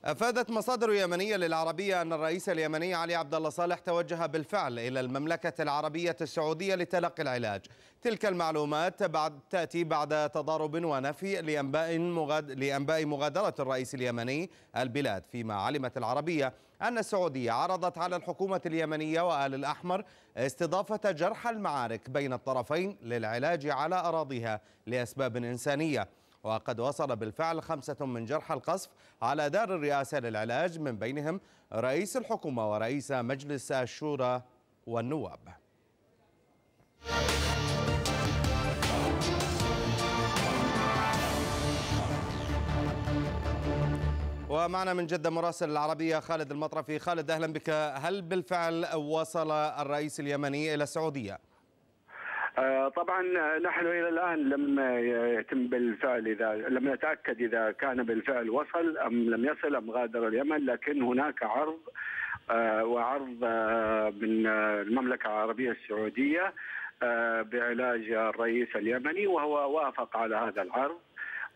أفادت مصادر يمنية للعربية أن الرئيس اليمني علي عبد الله صالح توجه بالفعل إلى المملكة العربية السعودية لتلقي العلاج. تلك المعلومات تأتي بعد تضارب ونفي لأنباء مغادرة الرئيس اليمني البلاد، فيما علمت العربية أن السعودية عرضت على الحكومة اليمنية وآل الأحمر استضافة جرحى المعارك بين الطرفين للعلاج على أراضيها لأسباب إنسانية. وقد وصل بالفعل 5 من جرحى القصف على دار الرئاسة للعلاج، من بينهم رئيس الحكومة ورئيس مجلس الشورى والنواب. ومعنا من جدة مراسل العربية خالد المطرفي. خالد، أهلا بك. هل بالفعل وصل الرئيس اليمني إلى السعودية؟ طبعا نحن الى الان لم يتم بالفعل، اذا لم نتاكد اذا كان بالفعل وصل ام لم يصل ام غادر اليمن، لكن هناك عرض وعرض من المملكه العربيه السعوديه بعلاج الرئيس اليمني، وهو وافق على هذا العرض.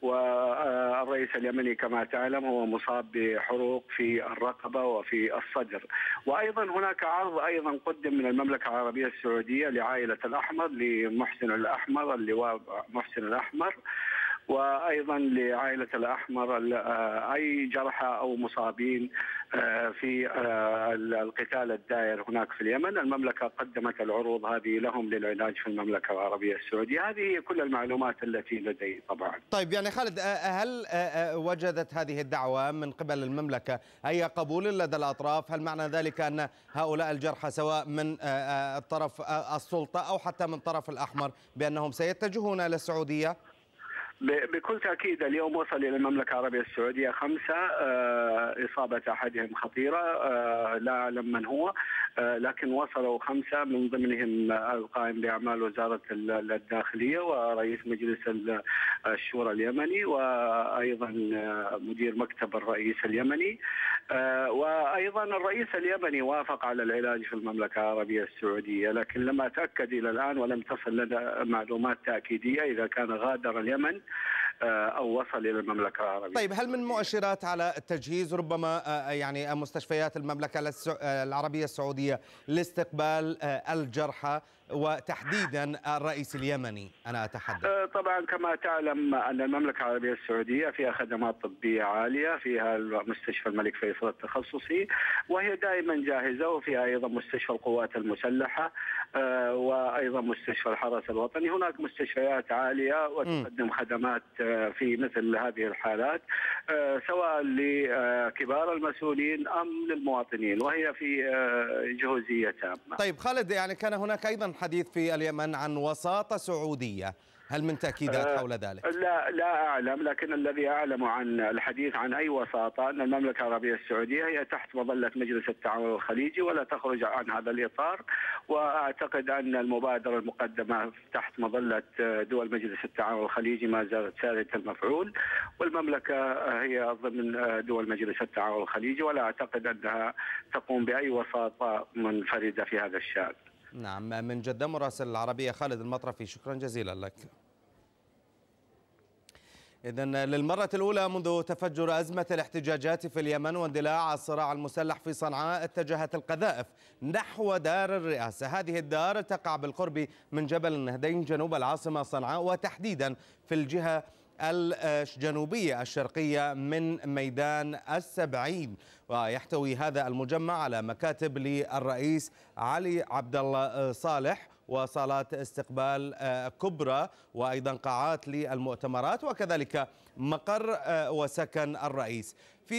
والرئيس اليمني كما تعلم هو مصاب بحروق في الرقبة وفي الصدر. وأيضا هناك عرض أيضا قدم من المملكة العربية السعودية لعائلة الأحمر، لمحسن الأحمر، اللواء محسن الأحمر، وأيضا لعائلة الأحمر أي جرحى أو مصابين في القتال الدائر هناك في اليمن. المملكة قدمت العروض هذه لهم للعلاج في المملكة العربية السعودية. هذه هي كل المعلومات التي لدي طبعا. طيب يعني خالد، هل وجدت هذه الدعوة من قبل المملكة أي قبول لدى الأطراف؟ هل معنى ذلك أن هؤلاء الجرحى سواء من طرف السلطة أو حتى من طرف الأحمر بأنهم سيتجهون إلى السعودية؟ بكل تأكيد اليوم وصل إلى المملكة العربية السعودية 5، إصابة أحدهم خطيرة، لا أعلم من هو، لكن وصلوا 5 من ضمنهم القائم بأعمال وزارة الداخلية ورئيس مجلس الشورى اليمني، وأيضا مدير مكتب الرئيس اليمني، وأيضا الرئيس اليمني وافق على العلاج في المملكة العربية السعودية. لكن لم أتأكد إلى الآن ولم تصل لنا معلومات تأكيدية إذا كان غادر اليمن أو وصل إلى المملكة العربية. طيب، هل من مؤشرات على التجهيز ربما يعني مستشفيات المملكة العربية السعودية لاستقبال الجرحى وتحديدا الرئيس اليمني؟ أنا أتحدث. طبعا كما تعلم أن المملكة العربية السعودية فيها خدمات طبية عالية، فيها مستشفى الملك فيصل التخصصي وهي دائما جاهزة، وفيها أيضا مستشفى القوات المسلحة وأيضا مستشفى الحرس الوطني. هناك مستشفيات عالية وتقدم خدمات في مثل هذه الحالات سواء لكبار المسؤولين أم للمواطنين، وهي في جهوزية تامة. طيب خالد، يعني كان هناك أيضا حديث في اليمن عن وساطة سعودية، هل من تأكيدات حول ذلك؟ لا أعلم، لكن الذي أعلم عن الحديث عن أي وساطة أن المملكة العربية السعودية هي تحت مظلة مجلس التعاون الخليجي ولا تخرج عن هذا الإطار. وأعتقد أن المبادرة المقدمة تحت مظلة دول مجلس التعاون الخليجي ما زالت سارية المفعول، والمملكة هي ضمن دول مجلس التعاون الخليجي، ولا أعتقد أنها تقوم بأي وساطة منفردة في هذا الشأن. نعم، من جدة مراسل العربية خالد المطرفي، شكرا جزيلا لك. إذن للمرة الأولى منذ تفجر أزمة الاحتجاجات في اليمن واندلاع الصراع المسلح في صنعاء اتجهت القذائف نحو دار الرئاسة. هذه الدار تقع بالقرب من جبل النهدين جنوب العاصمة صنعاء، وتحديدا في الجهة الجنوبية الشرقية من ميدان السبعين. ويحتوي هذا المجمع على مكاتب للرئيس علي عبد الله صالح وصالات استقبال كبرى، وأيضا قاعات للمؤتمرات، وكذلك مقر وسكن الرئيس.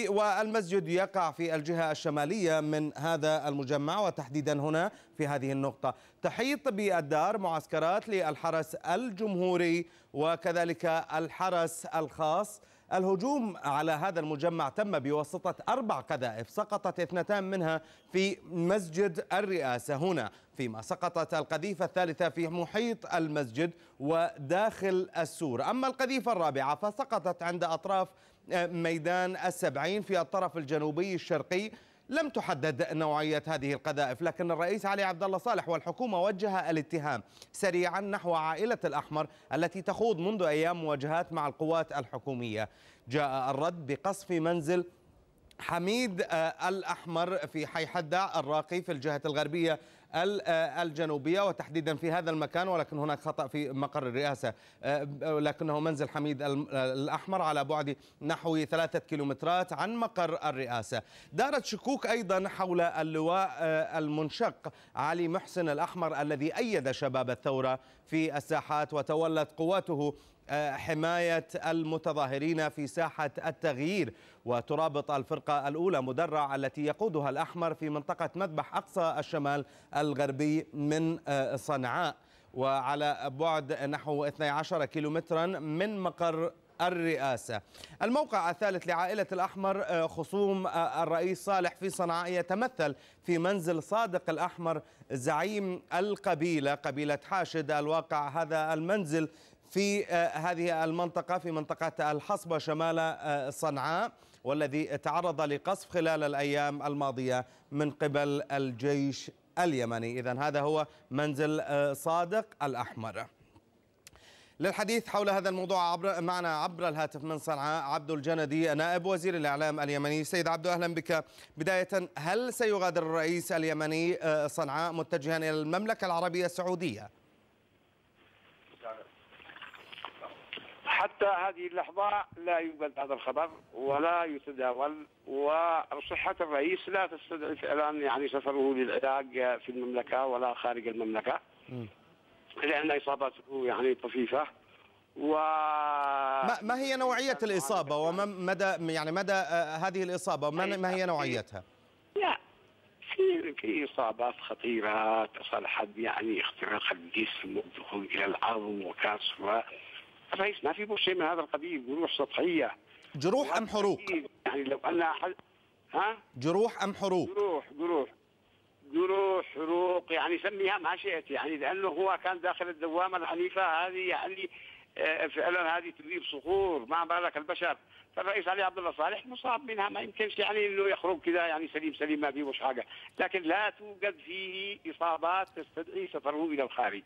والمسجد يقع في الجهة الشمالية من هذا المجمع، وتحديدا هنا في هذه النقطة. تحيط بالدار معسكرات للحرس الجمهوري وكذلك الحرس الخاص. الهجوم على هذا المجمع تم بواسطة 4 قذائف، سقطت 2 منها في مسجد الرئاسة هنا، فيما سقطت القذيفة الثالثة في محيط المسجد وداخل السور. أما القذيفة الرابعة فسقطت عند أطراف ميدان السبعين في الطرف الجنوبي الشرقي. لم تحدد نوعية هذه القذائف، لكن الرئيس علي عبد الله صالح والحكومة وجه الاتهام سريعا نحو عائلة الأحمر التي تخوض منذ أيام مواجهات مع القوات الحكومية. جاء الرد بقصف منزل حميد الأحمر في حي حدة الراقي في الجهة الغربية الجنوبية، وتحديدا في هذا المكان، ولكن هناك خطأ في مقر الرئاسة، لكنه منزل حميد الأحمر على بعد نحو 3 كيلومترات عن مقر الرئاسة. دارت شكوك أيضا حول اللواء المنشق علي محسن الأحمر الذي أيد شباب الثورة في الساحات، وتولت قواته حماية المتظاهرين في ساحة التغيير، وترابط الفرقة الأولى مدرع التي يقودها الأحمر في منطقة مذبح أقصى الشمال الغربي من صنعاء، وعلى بعد نحو 12 كيلومترا من مقر الرئاسة. الموقع الثالث لعائلة الأحمر خصوم الرئيس صالح في صنعاء يتمثل في منزل صادق الأحمر زعيم القبيلة، قبيلة حاشد. الواقع هذا المنزل في هذه المنطقة، في منطقة الحصبة شمال صنعاء، والذي تعرض لقصف خلال الأيام الماضية من قبل الجيش اليمني. إذن هذا هو منزل صادق الأحمر. للحديث حول هذا الموضوع معنا عبر الهاتف من صنعاء عبد الجندي نائب وزير الإعلام اليمني. سيد عبدو أهلا بك. بداية، هل سيغادر الرئيس اليمني صنعاء متجها إلى المملكة العربية السعودية؟ حتى هذه اللحظة لا يوجد هذا الخبر ولا يتداول، وصحة الرئيس لا تستدعي فعلا يعني سفره للعلاج في المملكة ولا خارج المملكة، لأن إصابته يعني طفيفة. ما هي نوعية الإصابة وما مدى هذه الإصابة ما هي نوعيتها؟ لا، في إصابات خطيرة تصل حد يعني اختراق الجسم والدخول إلى العظم وكسر. الرئيس ما في شيء من هذا القبيل، جروح سطحية. جروح أم حروق؟ يعني لو أن جروح أم حروق؟ جروح حروق، يعني سميها ما شئت، يعني لأنه هو كان داخل الدوامة العنيفة هذه، يعني فعلا هذه تذيب صخور، ما بالك البشر. فالرئيس علي عبد الله صالح مصاب منها، ما يمكنش يعني انه يخرج كذا يعني سليم ما فيه حاجه، لكن لا توجد فيه اصابات تستدعي سفره الى الخارج.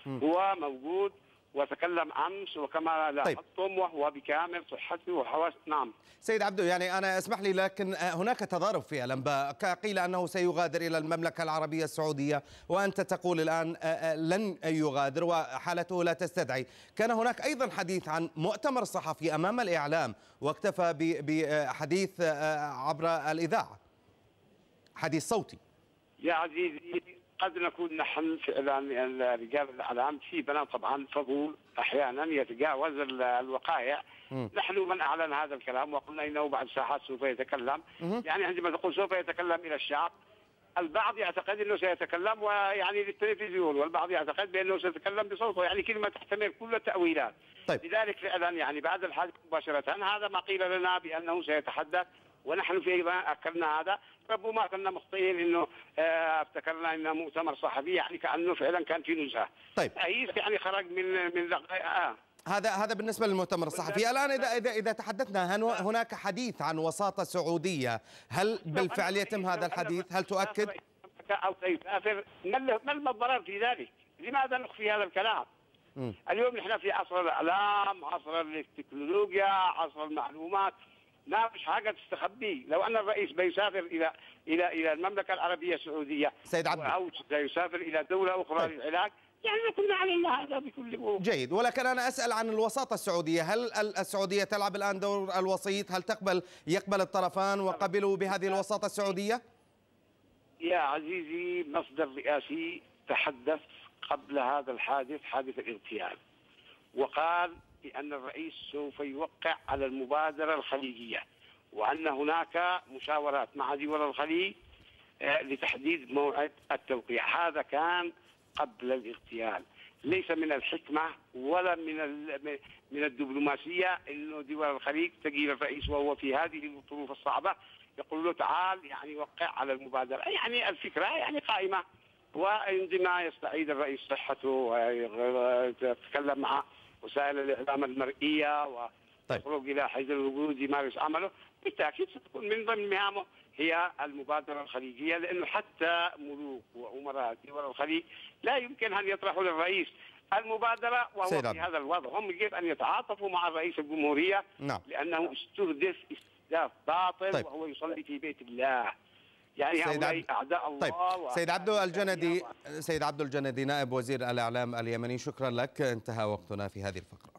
هو موجود وتكلم أمس وكما لاحظتم وهو بكامل صحته وحواسه. نعم سيد عبدو، يعني أنا اسمح لي، لكن هناك تضارب في الأنباء. قيل أنه سيغادر إلى المملكة العربية السعودية، وأنت تقول الآن لن يغادر وحالته لا تستدعي. كان هناك أيضا حديث عن مؤتمر صحفي أمام الإعلام، واكتفى بحديث عبر الإذاعة، حديث صوتي. يا عزيزي، قد نكون نحن فعلا رجال الإعلام في بنا طبعا فضول أحيانا يتجاوز الوقائع. نحن من أعلن هذا الكلام وقلنا إنه بعد ساعات سوف يتكلم. يعني عندما تقول سوف يتكلم إلى الشعب، البعض يعتقد أنه سيتكلم ويعني للتلفزيون، والبعض يعتقد بأنه سيتكلم بصوته، يعني كلمة تحتمل كل التأويلات. طيب. لذلك فعلا يعني بعد الحادث مباشرة هذا ما قيل لنا بأنه سيتحدث، ونحن في أكلنا هذا. ربما كنا مخطئين انه افتكرنا انه مؤتمر صحفي، يعني كانه فعلا كان في نزهه. طيب يعني خرج من هذا بالنسبه للمؤتمر الصحفي. الان اذا تحدثنا هناك حديث عن وساطه سعوديه، هل بالفعل يتم هذا الحديث؟ هل تؤكد او سيسافر؟ ما الضرر في ذلك؟ لماذا نخفي هذا الكلام؟ اليوم نحن في عصر الاعلام، عصر التكنولوجيا، عصر المعلومات، ما فيش حاجه تستخبي. لو ان الرئيس بيسافر الى المملكه العربيه السعوديه سيد عبد او سيسافر الى دوله اخرى للعلاج، يعني كنا علينا هذا بكل وضوح. جيد، ولكن انا اسال عن الوساطه السعوديه. هل السعوديه تلعب الان دور الوسيط؟ هل يقبل الطرفان وقبلوا بهذه الوساطه السعوديه؟ يا عزيزي، مصدر رئاسي تحدث قبل هذا الحادث، حادث الاغتيال، وقال بأن الرئيس سوف يوقع على المبادرة الخليجية، وأن هناك مشاورات مع دول الخليج لتحديد موعد التوقيع. هذا كان قبل الاغتيال. ليس من الحكمة ولا من الدبلوماسية إنه دول الخليج تجي الرئيس وهو في هذه الظروف الصعبة يقول له تعال يعني وقع على المبادرة. يعني الفكرة يعني قائمة، وعندما يستعيد الرئيس صحته ويتكلم مع وسائل الإعلام المرئية ويخرج إلى حيز الوجود يمارس عمله، بالتأكيد ستكون من ضمن مهامه هي المبادرة الخليجية، لأنه حتى ملوك وأمراء دول الخليج لا يمكن أن يطرحوا للرئيس المبادرة وهو في هذا الوضع. هم يجب أن يتعاطفوا مع رئيس الجمهورية. نعم. لأنه استهدف أهداف باطل. طيب. وهو يصلي في بيت الله. يعني هؤلاء أعداء الله. طيب. سيد عبدو الجندي نائب وزير الإعلام اليمني، شكرا لك. انتهى وقتنا في هذه الفقرة.